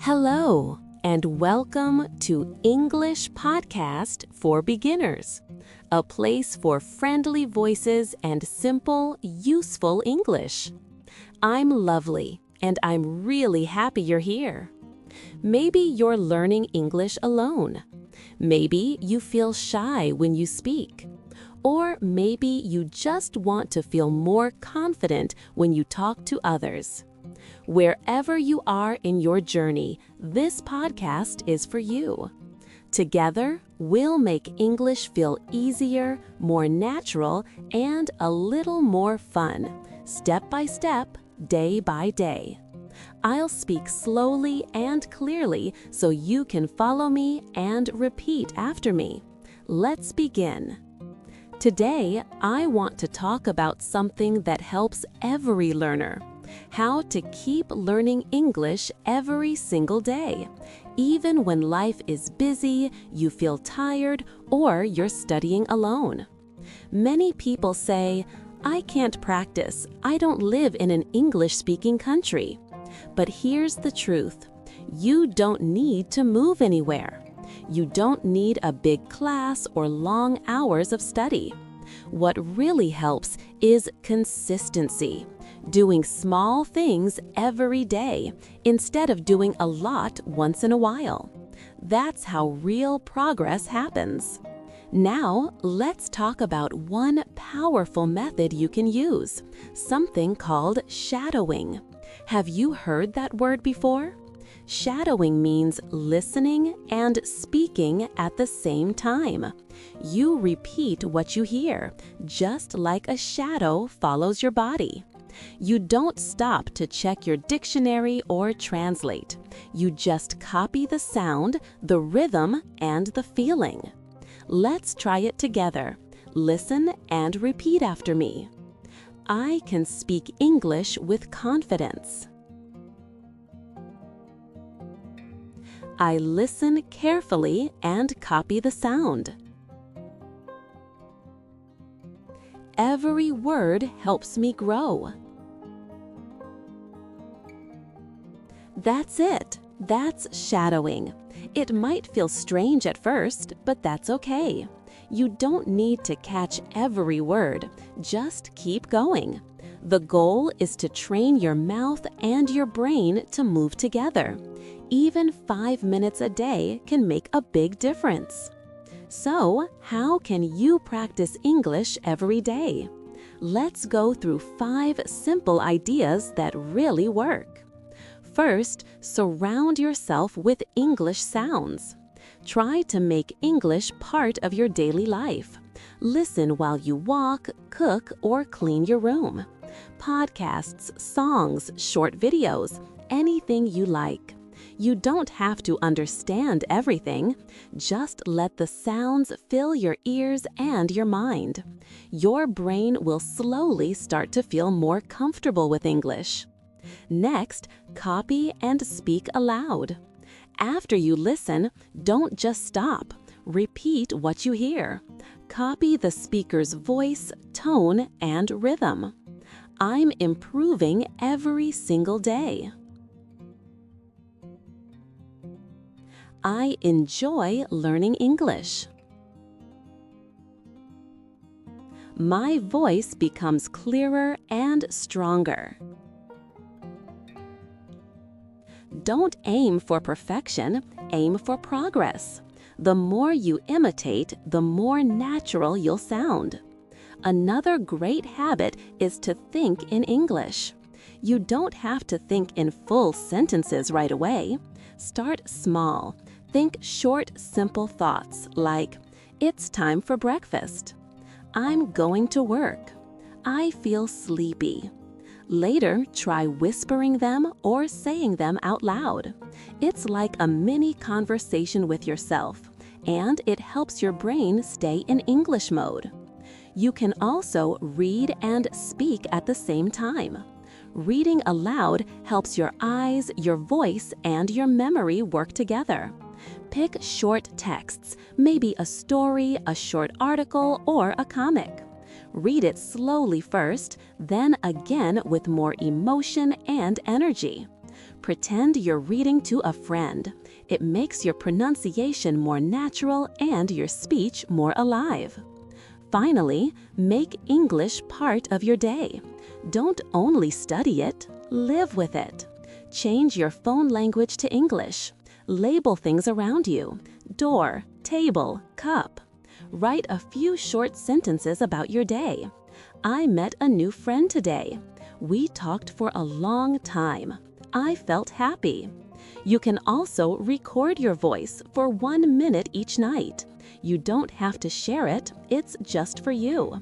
Hello, and welcome to English Podcast for Beginners, a place for friendly voices and simple, useful English. I'm Lovely, and I'm really happy you're here. Maybe you're learning English alone. Maybe you feel shy when you speak. Or maybe you just want to feel more confident when you talk to others. Wherever you are in your journey, this podcast is for you. Together, we'll make English feel easier, more natural, and a little more fun, step by step, day by day. I'll speak slowly and clearly so you can follow me and repeat after me. Let's begin. Today, I want to talk about something that helps every learner. How to keep learning English every single day, even when life is busy, you feel tired, or you're studying alone. Many people say, "I can't practice. I don't live in an English-speaking country." But here's the truth. You don't need to move anywhere. You don't need a big class or long hours of study. What really helps is consistency. Doing small things every day instead of doing a lot once in a while. That's how real progress happens. Now, let's talk about one powerful method you can use, something called shadowing. Have you heard that word before? Shadowing means listening and speaking at the same time. You repeat what you hear, just like a shadow follows your body. You don't stop to check your dictionary or translate. You just copy the sound, the rhythm, and the feeling. Let's try it together. Listen and repeat after me. I can speak English with confidence. I listen carefully and copy the sound. Every word helps me grow. That's it. That's shadowing. It might feel strange at first, but that's okay. You don't need to catch every word. Just keep going. The goal is to train your mouth and your brain to move together. Even 5 minutes a day can make a big difference. So, how can you practice English every day? Let's go through 5 simple ideas that really work. First, surround yourself with English sounds. Try to make English part of your daily life. Listen while you walk, cook, or clean your room. Podcasts, songs, short videos, anything you like. You don't have to understand everything. Just let the sounds fill your ears and your mind. Your brain will slowly start to feel more comfortable with English. Next, copy and speak aloud. After you listen, don't just stop. Repeat what you hear. Copy the speaker's voice, tone, and rhythm. I'm improving every single day. I enjoy learning English. My voice becomes clearer and stronger. Don't aim for perfection, aim for progress. The more you imitate, the more natural you'll sound. Another great habit is to think in English. You don't have to think in full sentences right away. Start small. Think short, simple thoughts like, "It's time for breakfast." "I'm going to work." "I feel sleepy." Later, try whispering them or saying them out loud. It's like a mini conversation with yourself, and it helps your brain stay in English mode. You can also read and speak at the same time. Reading aloud helps your eyes, your voice, and your memory work together. Pick short texts, maybe a story, a short article, or a comic. Read it slowly first, then again with more emotion and energy. Pretend you're reading to a friend. It makes your pronunciation more natural and your speech more alive. Finally, make English part of your day. Don't only study it, live with it. Change your phone language to English. Label things around you: door, table, cup. Write a few short sentences about your day. I met a new friend today. We talked for a long time. I felt happy. You can also record your voice for 1 minute each night. You don't have to share it, it's just for you.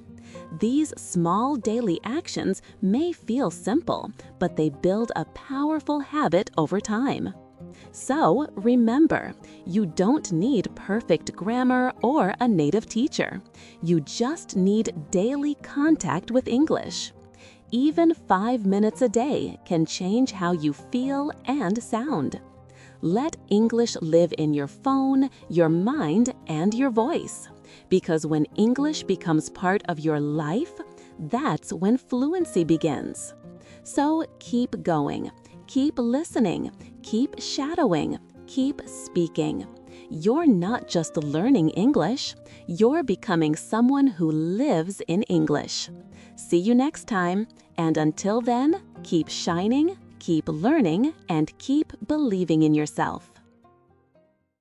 These small daily actions may feel simple, but they build a powerful habit over time. So remember, you don't need perfect grammar or a native teacher. You just need daily contact with English. Even 5 minutes a day can change how you feel and sound. Let English live in your phone, your mind, and your voice. Because when English becomes part of your life, that's when fluency begins. So keep going, keep listening, keep shadowing, keep speaking. You're not just learning English, you're becoming someone who lives in English. See you next time, and until then, keep shining, keep learning, and keep believing in yourself.